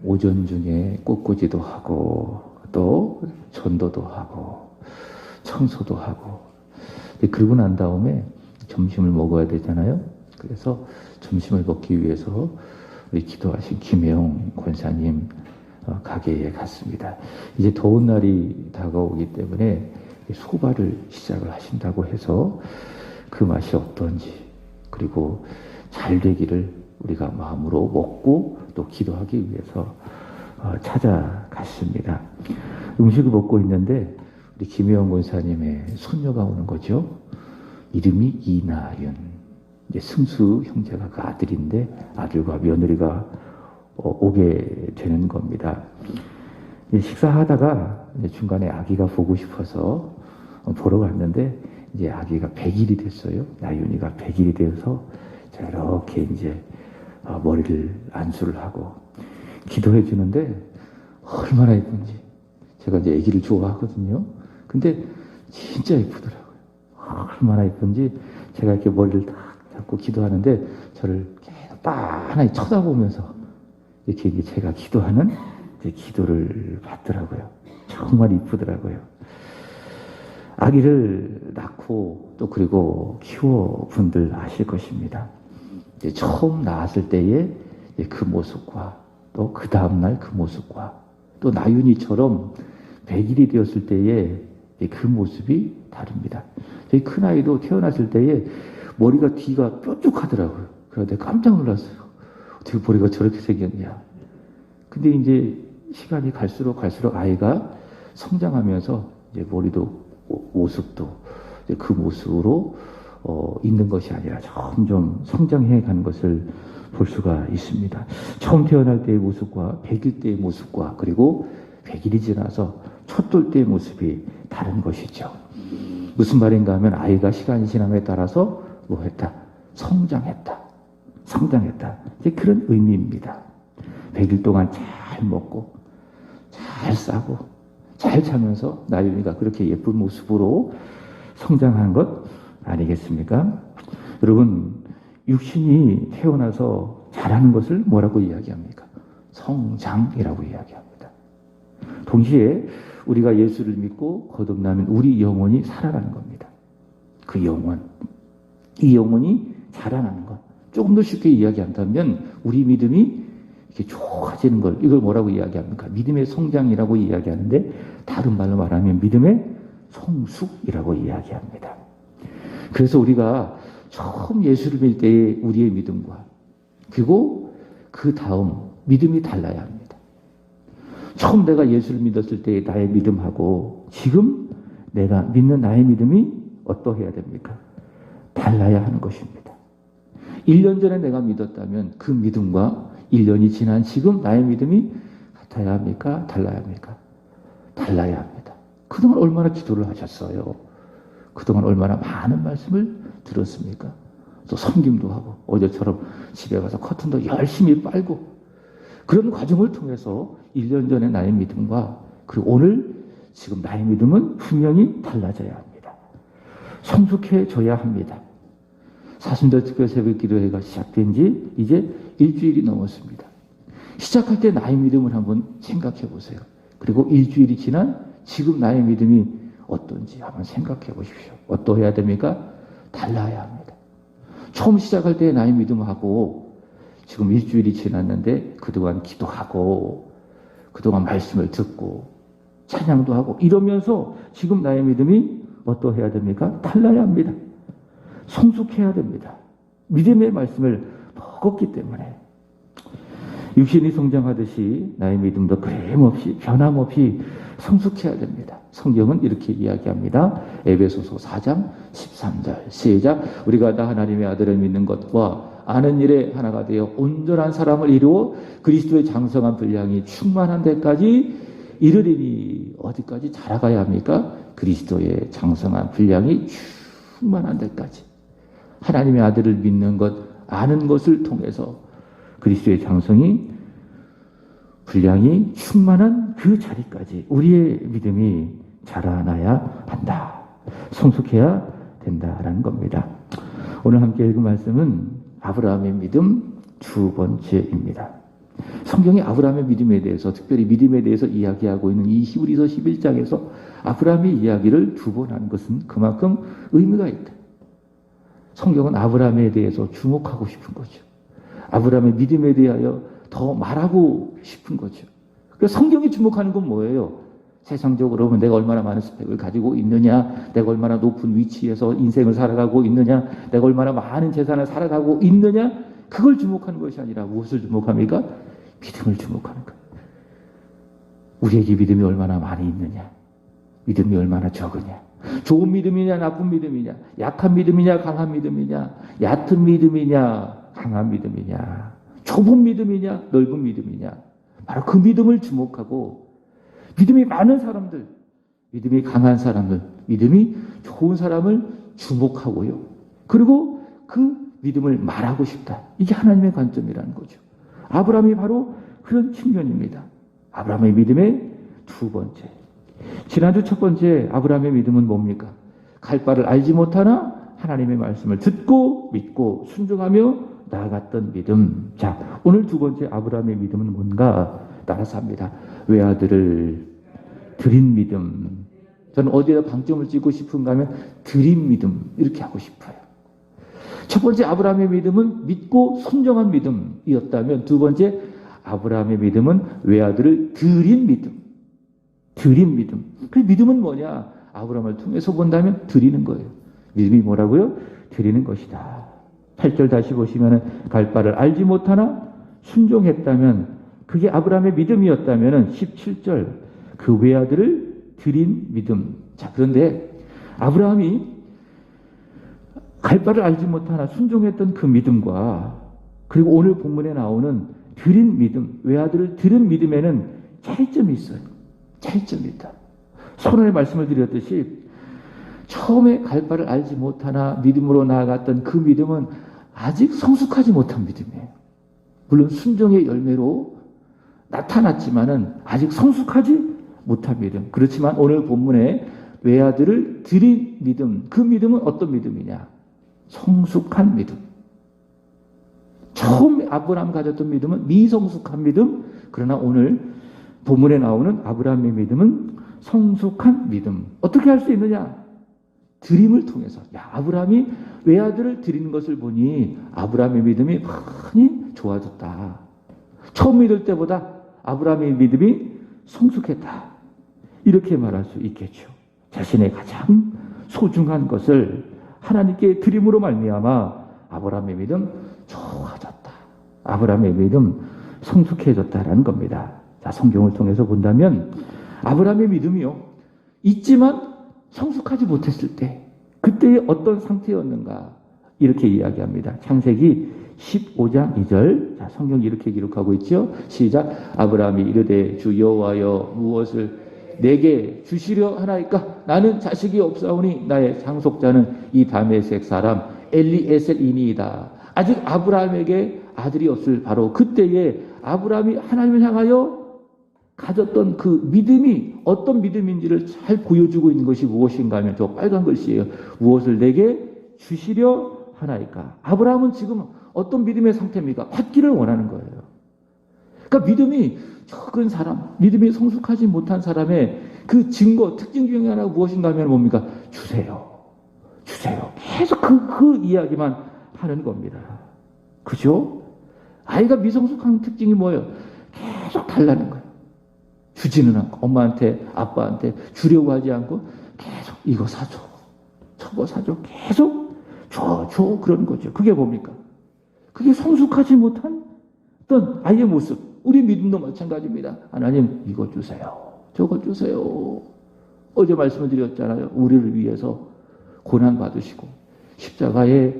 오전 중에 꽃꽂이도 하고 또 전도도 하고 청소도 하고 그러고 난 다음에 점심을 먹어야 되잖아요. 그래서 점심을 먹기 위해서 우리 기도하신 김혜영 권사님 가게에 갔습니다. 이제 더운 날이 다가오기 때문에 소바를 시작을 하신다고 해서 그 맛이 어떤지 그리고 잘 되기를 우리가 마음으로 먹고 또 기도하기 위해서 찾아갔습니다. 음식을 먹고 있는데 우리 김혜영 권사님의 손녀가 오는 거죠. 이름이 이나윤. 이제 승수 형제가 그 아들인데 아들과 며느리가 오게 되는 겁니다. 식사하다가 중간에 아기가 보고 싶어서 보러 갔는데 이제 아기가 100일이 됐어요. 나윤이가 100일이 되어서 저렇게 이제 머리를 안수를 하고 기도해 주는데 얼마나 예쁜지. 제가 이제 아기를 좋아하거든요. 근데 진짜 예쁘더라고요. 얼마나 예쁜지. 제가 이렇게 머리를 딱 잡고 기도하는데 저를 계속 빤하게 쳐다보면서 이렇게 이제 제가 기도하는 기도를 받더라고요. 정말 이쁘더라고요. 아기를 낳고 또 그리고 키워 분들 아실 것입니다. 이제 처음 낳았을 때의 그 모습과 또 그 다음날 그 모습과 또 나윤이처럼 100일이 되었을 때의 그 모습이 다릅니다. 저희 큰아이도 태어났을 때에 머리가 뒤가 뾰족하더라고요. 그래서 내가 깜짝 놀랐어요. 어떻게 머리가 저렇게 생겼냐. 근데 이제 시간이 갈수록 아이가 성장하면서 이제 머리도 모습도 그 모습으로 있는 것이 아니라 점점 성장해 가는 것을 볼 수가 있습니다. 처음 태어날 때의 모습과 100일 때의 모습과 그리고 100일이 지나서 첫돌 때의 모습이 다른 것이죠. 무슨 말인가 하면 아이가 시간이 지남에 따라서 뭐 했다? 성장했다. 이제 그런 의미입니다. 100일 동안 잘 먹고 잘 싸고 잘 자면서 나윤이가 그렇게 예쁜 모습으로 성장한 것 아니겠습니까? 여러분, 육신이 태어나서 자라는 것을 뭐라고 이야기합니까? 성장이라고 이야기합니다. 동시에 우리가 예수를 믿고 거듭나면 우리 영혼이 살아나는 겁니다. 그 영혼, 이 영혼이 자라나는 것. 조금 더 쉽게 이야기한다면 우리 믿음이 이렇게 좋아지는 걸, 이걸 뭐라고 이야기합니까? 믿음의 성장이라고 이야기하는데 다른 말로 말하면 믿음의 성숙이라고 이야기합니다. 그래서 우리가 처음 예수를 믿을 때의 우리의 믿음과 그리고 그 다음 믿음이 달라야 합니다. 처음 내가 예수를 믿었을 때의 나의 믿음하고 지금 내가 믿는 나의 믿음이 어떠해야 됩니까? 달라야 하는 것입니다. 1년 전에 내가 믿었다면 그 믿음과 1년이 지난 지금 나의 믿음이 같아야 합니까? 달라야 합니까? 달라야 합니다. 그동안 얼마나 기도를 하셨어요? 그동안 얼마나 많은 말씀을 들었습니까? 또 섬김도 하고 어제처럼 집에 가서 커튼도 열심히 빨고 그런 과정을 통해서 1년 전의 나의 믿음과 그리고 오늘 지금 나의 믿음은 분명히 달라져야 합니다. 성숙해져야 합니다. 사순절 특별 새벽 기도회가 시작된 지 이제 일주일이 넘었습니다. 시작할 때 나의 믿음을 한번 생각해 보세요. 그리고 일주일이 지난 지금 나의 믿음이 어떤지 한번 생각해 보십시오. 어떠해야 됩니까? 달라야 합니다. 처음 시작할 때 나의 믿음하고 지금 일주일이 지났는데 그동안 기도하고 그동안 말씀을 듣고 찬양도 하고 이러면서 지금 나의 믿음이 어떠해야 됩니까? 달라야 합니다. 성숙해야 됩니다. 믿음의 말씀을 먹었기 때문에 육신이 성장하듯이 나의 믿음도 그림없이 변함없이 성숙해야 됩니다. 성경은 이렇게 이야기합니다. 에베소서 4장 13절 시작. 우리가 다 하나님의 아들을 믿는 것과 아는 일에 하나가 되어 온전한 사람을 이루어 그리스도의 장성한 분량이 충만한 데까지 이르리니 어디까지 자라가야 합니까? 그리스도의 장성한 분량이 충만한 데까지. 하나님의 아들을 믿는 것, 아는 것을 통해서 그리스도의 장성이 분량이 충만한 그 자리까지 우리의 믿음이 자라나야 한다. 성숙해야 된다라는 겁니다. 오늘 함께 읽은 말씀은 아브라함의 믿음 두 번째입니다. 성경이 아브라함의 믿음에 대해서, 특별히 믿음에 대해서 이야기하고 있는 이 히브리서 11장에서 아브라함의 이야기를 두 번 하는 것은 그만큼 의미가 있다. 성경은 아브라함에 대해서 주목하고 싶은 거죠. 아브라함의 믿음에 대하여 더 말하고 싶은 거죠. 그래서 성경이 주목하는 건 뭐예요? 세상적으로 보면 내가 얼마나 많은 스펙을 가지고 있느냐, 내가 얼마나 높은 위치에서 인생을 살아가고 있느냐, 내가 얼마나 많은 재산을 살아가고 있느냐, 그걸 주목하는 것이 아니라 무엇을 주목합니까? 믿음을 주목하는 거예요. 우리에게 믿음이 얼마나 많이 있느냐, 믿음이 얼마나 적으냐, 좋은 믿음이냐 나쁜 믿음이냐, 약한 믿음이냐 강한 믿음이냐, 얕은 믿음이냐 강한 믿음이냐, 좁은 믿음이냐 넓은 믿음이냐, 바로 그 믿음을 주목하고 믿음이 많은 사람들, 믿음이 강한 사람들, 믿음이 좋은 사람을 주목하고요. 그리고 그 믿음을 말하고 싶다. 이게 하나님의 관점이라는 거죠. 아브라함이 바로 그런 측면입니다. 아브라함의 믿음의 두 번째. 지난주 첫 번째 아브라함의 믿음은 뭡니까? 갈 바를 알지 못하나 하나님의 말씀을 듣고 믿고 순종하며 나아갔던 믿음. 자, 오늘 두 번째 아브라함의 믿음은 뭔가 따라서 합니다. 외아들을 드린 믿음. 저는 어디에다 방점을 찍고 싶은가 하면 드린 믿음 이렇게 하고 싶어요. 첫 번째 아브라함의 믿음은 믿고 순종한 믿음이었다면 두 번째 아브라함의 믿음은 외아들을 드린 믿음. 드린 믿음. 그 믿음은 뭐냐? 아브라함을 통해서 본다면 드리는 거예요. 믿음이 뭐라고요? 드리는 것이다. 8절 다시 보시면 갈 바를 알지 못하나 순종했다면 그게 아브라함의 믿음이었다면 17절 그 외아들을 드린 믿음. 자, 그런데 아브라함이 갈 바를 알지 못하나 순종했던 그 믿음과 그리고 오늘 본문에 나오는 드린 믿음, 외아들을 드린 믿음에는 차이점이 있어요. 차이점이 있다. 선언의 말씀을 드렸듯이 처음에 갈 바를 알지 못하나 믿음으로 나아갔던 그 믿음은 아직 성숙하지 못한 믿음이에요. 물론 순종의 열매로 나타났지만은 아직 성숙하지 못한 믿음. 그렇지만 오늘 본문에 외아들을 드린 믿음, 그 믿음은 어떤 믿음이냐? 성숙한 믿음. 처음 아브라함 가졌던 믿음은 미성숙한 믿음. 그러나 오늘 본문에 나오는 아브라함의 믿음은 성숙한 믿음. 어떻게 할 수 있느냐? 드림을 통해서. 야, 아브라함이 외아들을 드리는 것을 보니 아브라함의 믿음이 많이 좋아졌다. 처음 믿을 때보다 아브라함의 믿음이 성숙했다. 이렇게 말할 수 있겠죠. 자신의 가장 소중한 것을 하나님께 드림으로 말미암아 아브라함의 믿음 좋아졌다. 아브라함의 믿음 성숙해졌다라는 겁니다. 자, 성경을 통해서 본다면 아브라함의 믿음이요. 있지만 성숙하지 못했을 때 그때의 어떤 상태였는가 이렇게 이야기합니다. 창세기 15장 2절. 자, 성경이 이렇게 기록하고 있죠. 시작. 아브라함이 이르되 주 여호와여 무엇을 내게 주시려 하나이까? 나는 자식이 없사오니 나의 상속자는 이 다메섹 사람 엘리에셀이니이다. 아직 아브라함에게 아들이 없을 바로 그때에 아브라함이 하나님을 향하여 가졌던 그 믿음이 어떤 믿음인지를 잘 보여주고 있는 것이 무엇인가 하면 저 빨간 글씨예요. 무엇을 내게 주시려 하나이까? 아브라함은 지금 어떤 믿음의 상태입니까? 받기를 원하는 거예요. 그러니까 믿음이 적은 사람, 믿음이 성숙하지 못한 사람의 그 증거, 특징 중에 하나가 무엇인가 하면 뭡니까? 주세요. 주세요. 계속 그 이야기만 하는 겁니다. 그죠? 아이가 미성숙한 특징이 뭐예요? 계속 달라는 거예요. 주지는 않고 엄마한테 아빠한테 주려고 하지 않고 계속 이거 사줘 저거 사줘 계속 줘 그런 거죠. 그게 뭡니까? 그게 성숙하지 못한 어떤 아이의 모습. 우리 믿음도 마찬가지입니다. 하나님 이거 주세요 저거 주세요. 어제 말씀을 드렸잖아요. 우리를 위해서 고난 받으시고 십자가에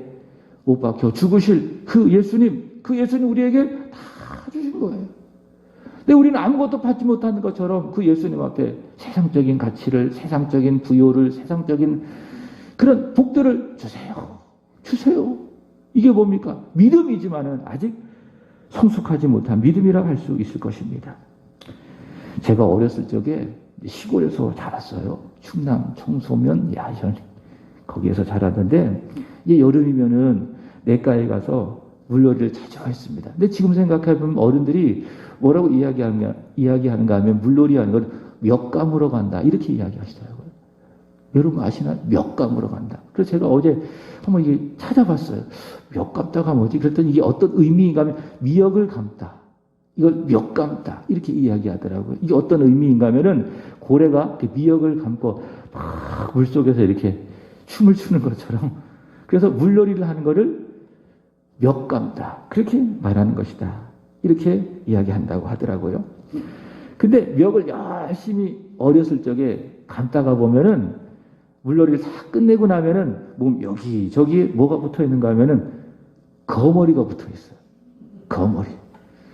못 박혀 죽으실 그 예수님 우리에게 다 주신 거예요. 근데 우리는 아무것도 받지 못하는 것처럼 그 예수님 앞에 세상적인 가치를, 세상적인 부요를, 세상적인 그런 복들을 주세요. 주세요. 이게 뭡니까? 믿음이지만은 아직 성숙하지 못한 믿음이라고 할 수 있을 것입니다. 제가 어렸을 적에 시골에서 자랐어요. 충남 청소면 야현 거기에서 자랐는데 이제 여름이면은 내과에 가서 물놀이를 자주 했습니다. 근데 지금 생각해보면 어른들이 뭐라고 이야기하는가 하면 물놀이 하는 걸 몇감으로 간다. 이렇게 이야기하시더라고요. 여러분 아시나요? 몇감으로 간다. 그래서 제가 어제 한번 이게 찾아봤어요. 몇감다가 뭐지? 그랬더니 이게 어떤 의미인가 하면 미역을 감다. 이걸 몇감다. 이렇게 이야기하더라고요. 이게 어떤 의미인가 하면은 고래가 미역을 감고 막 물속에서 이렇게 춤을 추는 것처럼 그래서 물놀이를 하는 거를 몇감다. 그렇게 말하는 것이다. 이렇게 이야기한다고 하더라고요. 근데 멱을 열심히 어렸을 적에 감다가 보면은 물놀이를 다 끝내고 나면은 몸 여기 저기 뭐가 붙어 있는가 하면은 거머리가 붙어 있어요. 거머리.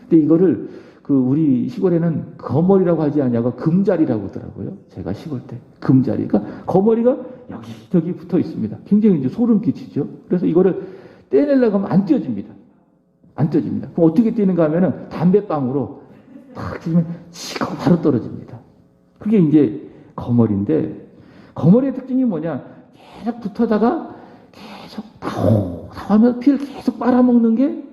근데 이거를 우리 시골에는 거머리라고 하지 않냐고 금자리라고 하더라고요. 제가 시골 때 금자리. 그러니까 거머리가 여기 저기 붙어 있습니다. 굉장히 이제 소름 끼치죠. 그래서 이거를 떼내려고 하면 안 떼어집니다. 안 떼어집니다. 그럼 어떻게 떼는가 하면은 담배빵으로 탁 치면 치고 바로 떨어집니다. 그게 이제 거머리인데 거머리의 특징이 뭐냐? 계속 붙어다가 계속 다오 하면서 피를 계속 빨아먹는 게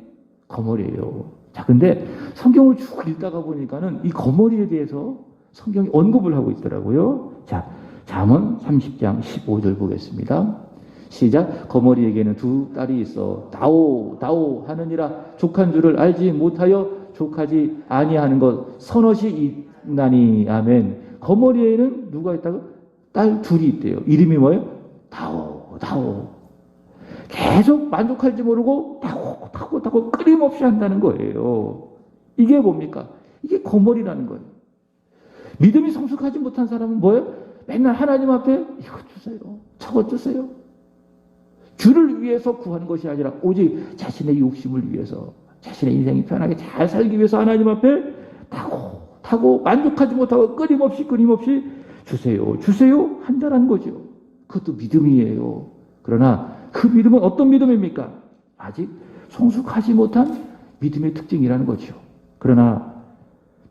거머리예요. 자, 근데 성경을 쭉 읽다가 보니까는 이 거머리에 대해서 성경이 언급을 하고 있더라고요. 자, 잠언 30장 15절 보겠습니다. 시작. 거머리에게는 두 딸이 있어 다오 하느니라 족한 줄을 알지 못하여 족하지 아니하는 것 선엇이 있나니. 아멘. 거머리에는 누가 있다고? 딸 둘이 있대요. 이름이 뭐예요? 다오. 계속 만족할지 모르고 다오 끊임없이 한다는 거예요. 이게 뭡니까? 이게 거머리라는 거예요. 믿음이 성숙하지 못한 사람은 뭐예요? 맨날 하나님 앞에 이것 주세요. 저것 주세요. 주를 위해서 구하는 것이 아니라 오직 자신의 욕심을 위해서 자신의 인생이 편하게 잘 살기 위해서 하나님 앞에 타고 만족하지 못하고 끊임없이 주세요 한다는 거죠. 그것도 믿음이에요. 그러나 그 믿음은 어떤 믿음입니까? 아직 성숙하지 못한 믿음의 특징이라는 거죠. 그러나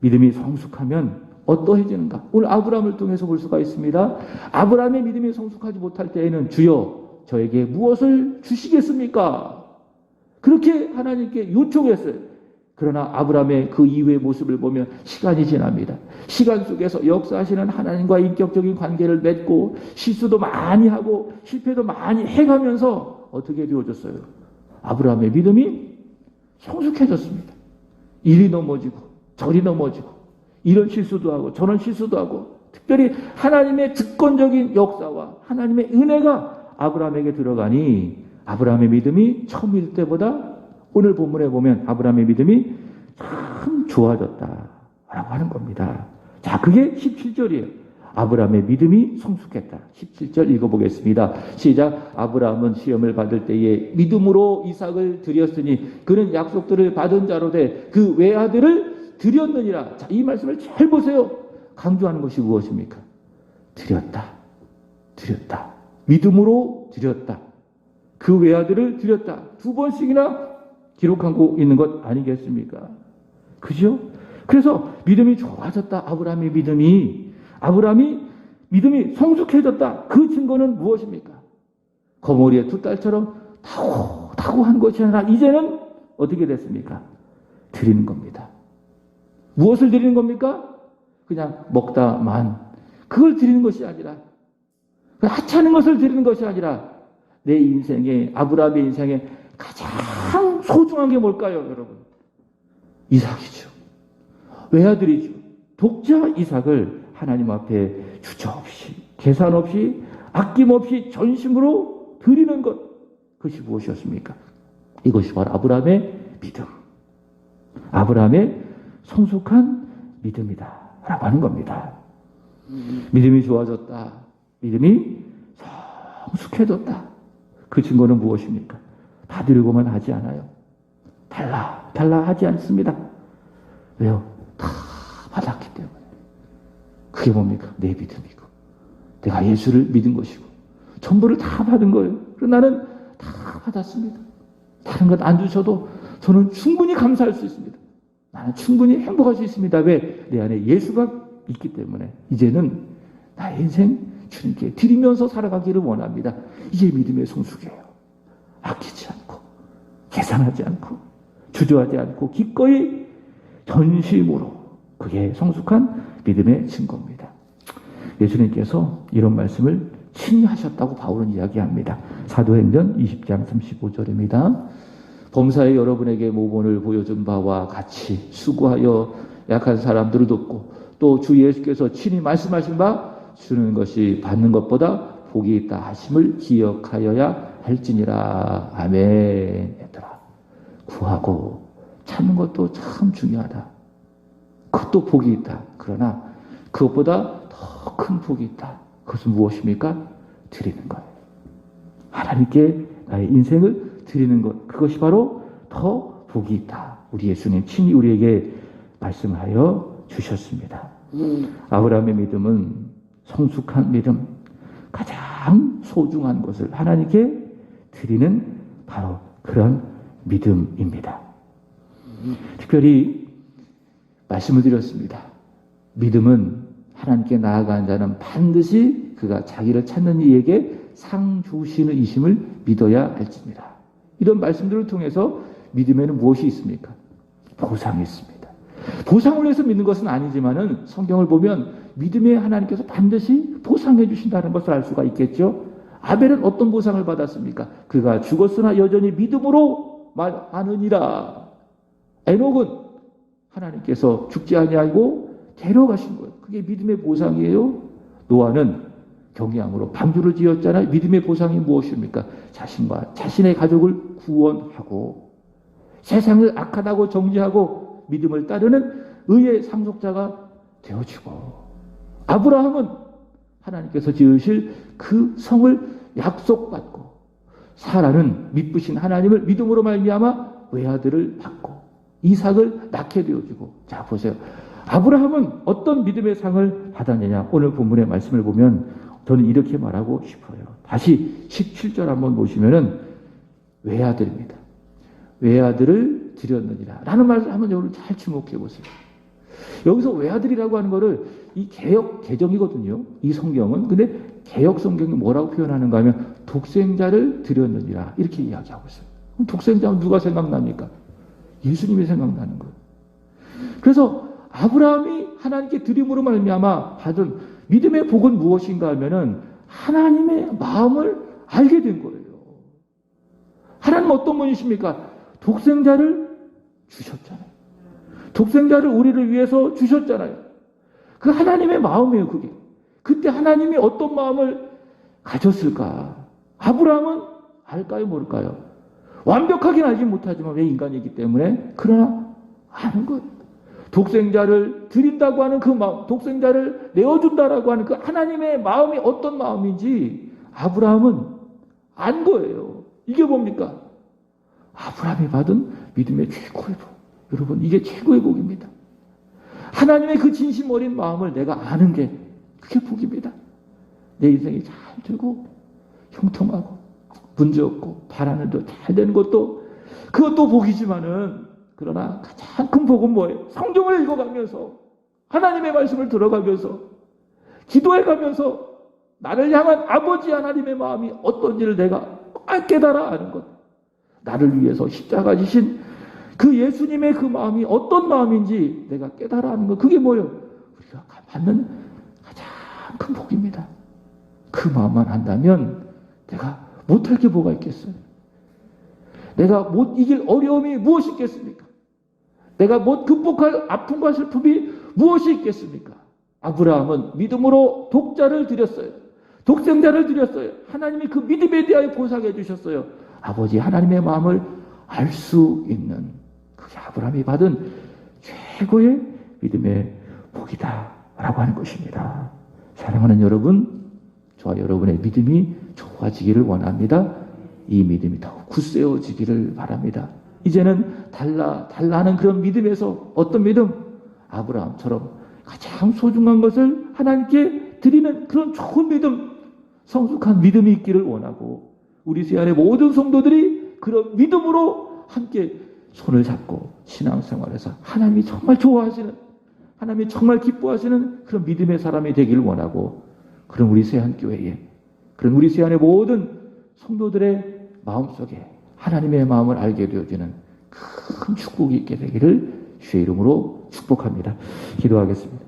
믿음이 성숙하면 어떠해지는가? 오늘 아브라함을 통해서 볼 수가 있습니다. 아브라함의 믿음이 성숙하지 못할 때에는 주여 저에게 무엇을 주시겠습니까? 그렇게 하나님께 요청했어요. 그러나 아브라함의 그 이후의 모습을 보면 시간이 지납니다. 시간 속에서 역사하시는 하나님과 인격적인 관계를 맺고 실수도 많이 하고 실패도 많이 해가면서 어떻게 되어졌어요? 아브라함의 믿음이 성숙해졌습니다. 이리 넘어지고 저리 넘어지고 이런 실수도 하고 저런 실수도 하고 특별히 하나님의 주권적인 역사와 하나님의 은혜가 아브라함에게 들어가니 아브라함의 믿음이 처음일 때보다 오늘 본문에 보면 아브라함의 믿음이 참 좋아졌다라고 하는 겁니다. 자, 그게 17절이에요. 아브라함의 믿음이 성숙했다. 17절 읽어보겠습니다. 시작. 아브라함은 시험을 받을 때에 믿음으로 이삭을 드렸으니 그는 약속들을 받은 자로 돼 그 외아들을 드렸느니라. 자, 이 말씀을 잘 보세요. 강조하는 것이 무엇입니까? 드렸다. 믿음으로 드렸다. 그 외아들을 드렸다. 두 번씩이나 기록하고 있는 것 아니겠습니까? 그죠? 그래서 믿음이 좋아졌다. 아브라함의 믿음이 성숙해졌다. 그 증거는 무엇입니까? 거머리의 두 딸처럼 타고 한 것이 아니라 이제는 어떻게 됐습니까? 드리는 겁니다. 무엇을 드리는 겁니까? 그냥 먹다만 그걸 드리는 것이 아니라 하찮은 것을 드리는 것이 아니라 내 인생에 아브라함의 인생에 가장 소중한 게 뭘까요, 여러분? 이삭이죠. 외아들이죠. 독자 이삭을 하나님 앞에 주저없이 계산 없이 아낌없이 전심으로 드리는 것, 그것이 무엇이었습니까? 이것이 바로 아브라함의 믿음, 아브라함의 성숙한 믿음이다 라고 하는 겁니다. 믿음이 좋아졌다, 믿음이 성숙해졌다. 그 증거는 무엇입니까? 받으려고만 하지 않아요. 달라 하지 않습니다. 왜요? 다 받았기 때문에. 그게 뭡니까? 내 믿음이고 내가 예수를 믿은 것이고 전부를 다 받은 거예요. 그래서 나는 다 받았습니다. 다른 것 안 주셔도 저는 충분히 감사할 수 있습니다. 나는 충분히 행복할 수 있습니다. 왜? 내 안에 예수가 있기 때문에 이제는 나의 인생 주님께 드리면서 살아가기를 원합니다. 이게 믿음의 성숙이에요. 아끼지 않고 계산하지 않고 주저하지 않고 기꺼이 전심으로, 그게 성숙한 믿음의 증거입니다. 예수님께서 이런 말씀을 친히 하셨다고 바울은 이야기합니다. 사도행전 20장 35절입니다. 범사에 여러분에게 모본을 보여준 바와 같이 수고하여 약한 사람들을 돕고 또 주 예수께서 친히 말씀하신 바 주는 것이 받는 것보다 복이 있다 하심을 기억하여야 할지니라. 아멘. 얘들아, 구하고 찾는 것도 참 중요하다. 그것도 복이 있다. 그러나 그것보다 더 큰 복이 있다. 그것은 무엇입니까? 드리는 것. 하나님께 나의 인생을 드리는 것. 그것이 바로 더 복이 있다. 우리 예수님 친히 우리에게 말씀하여 주셨습니다. 아브라함의 믿음은 성숙한 믿음, 가장 소중한 것을 하나님께 드리는 바로 그런 믿음입니다. 특별히 말씀을 드렸습니다. 믿음은 하나님께 나아가는 자는 반드시 그가 자기를 찾는 이에게 상 주시는 이심을 믿어야 할지니라. 이런 말씀들을 통해서 믿음에는 무엇이 있습니까? 보상이 있습니다. 보상을 위해서 믿는 것은 아니지만은 성경을 보면 믿음에 하나님께서 반드시 보상해 주신다는 것을 알 수가 있겠죠. 아벨은 어떤 보상을 받았습니까? 그가 죽었으나 여전히 믿음으로 말하느니라. 에녹은 하나님께서 죽지 아니하고 데려가신 거예요. 그게 믿음의 보상이에요. 노아는 경양으로 방주를 지었잖아요. 믿음의 보상이 무엇입니까? 자신과 자신의 가족을 구원하고 세상을 악하다고 정죄하고 믿음을 따르는 의의 상속자가 되어지고, 아브라함은 하나님께서 지으실 그 성을 약속받고, 사라는 믿으신 하나님을 믿음으로 말미암아 외아들을 받고 이삭을 낳게 되어지고. 자, 보세요. 아브라함은 어떤 믿음의 상을 받았느냐. 오늘 본문의 말씀을 보면 저는 이렇게 말하고 싶어요. 다시 17절 한번 보시면은 외아들입니다. 외아들을 드렸느니라 라는 말을 한번 여러분 잘 주목해 보세요. 여기서 외아들이라고 하는 거를 이 개역 개정이거든요. 이 성경은. 근데 개역 성경이 뭐라고 표현하는가 하면 독생자를 드렸느니라 이렇게 이야기하고 있어요. 그럼 독생자는 누가 생각납니까? 예수님이 생각나는 거예요. 그래서 아브라함이 하나님께 드림으로 말미암아 받은 믿음의 복은 무엇인가 하면은 하나님의 마음을 알게 된 거예요. 하나님은 어떤 분이십니까? 독생자를 주셨잖아요. 독생자를 우리를 위해서 주셨잖아요. 그 하나님의 마음이에요, 그게. 그때 하나님이 어떤 마음을 가졌을까? 아브라함은 알까요, 모를까요? 완벽하게는 알지 못하지만 왜 인간이기 때문에, 그러나 아는 것. 독생자를 드린다고 하는 그 마음, 독생자를 내어준다라고 하는 그 하나님의 마음이 어떤 마음인지 아브라함은 안 거예요. 이게 뭡니까? 아브라함이 받은 믿음의 최고의 복. 여러분, 이게 최고의 복입니다. 하나님의 그 진심 어린 마음을 내가 아는 게 그게 복입니다. 내 인생이 잘 되고 형통하고 문제 없고 바라는 대로 잘 되는 것도 그것도 복이지만은, 그러나 가장 큰 복은 뭐예요? 성경을 읽어가면서 하나님의 말씀을 들어가면서 기도해가면서 나를 향한 아버지 하나님의 마음이 어떤지를 내가 깨달아 아는 것. 나를 위해서 십자가 지신 그 예수님의 그 마음이 어떤 마음인지 내가 깨달아 아는 것. 그게 뭐예요? 우리가 받는 가장 큰 복입니다. 그 마음만 한다면 내가 못할 게 뭐가 있겠어요? 내가 못 이길 어려움이 무엇이 있겠습니까? 내가 못 극복할 아픔과 슬픔이 무엇이 있겠습니까? 아브라함은 믿음으로 독자를 드렸어요. 독생자를 드렸어요. 하나님이 그 믿음에 대하여 보상해 주셨어요. 아버지 하나님의 마음을 알 수 있는 그게 아브라함이 받은 최고의 믿음의 복이다라고 하는 것입니다. 사랑하는 여러분, 저와 여러분의 믿음이 좋아지기를 원합니다. 이 믿음이 더욱 굳세어지기를 바랍니다. 이제는 달라하는 그런 믿음에서 어떤 믿음? 아브라함처럼 가장 소중한 것을 하나님께 드리는 그런 좋은 믿음, 성숙한 믿음이 있기를 원하고, 우리 세안의 모든 성도들이 그런 믿음으로 함께 손을 잡고 신앙생활에서 하나님이 정말 좋아하시는, 하나님이 정말 기뻐하시는 그런 믿음의 사람이 되기를 원하고, 그런 우리 세안교회에, 그런 우리 세안의 모든 성도들의 마음속에 하나님의 마음을 알게 되어지는 큰 축복이 있게 되기를 주의 이름으로 축복합니다. 기도하겠습니다.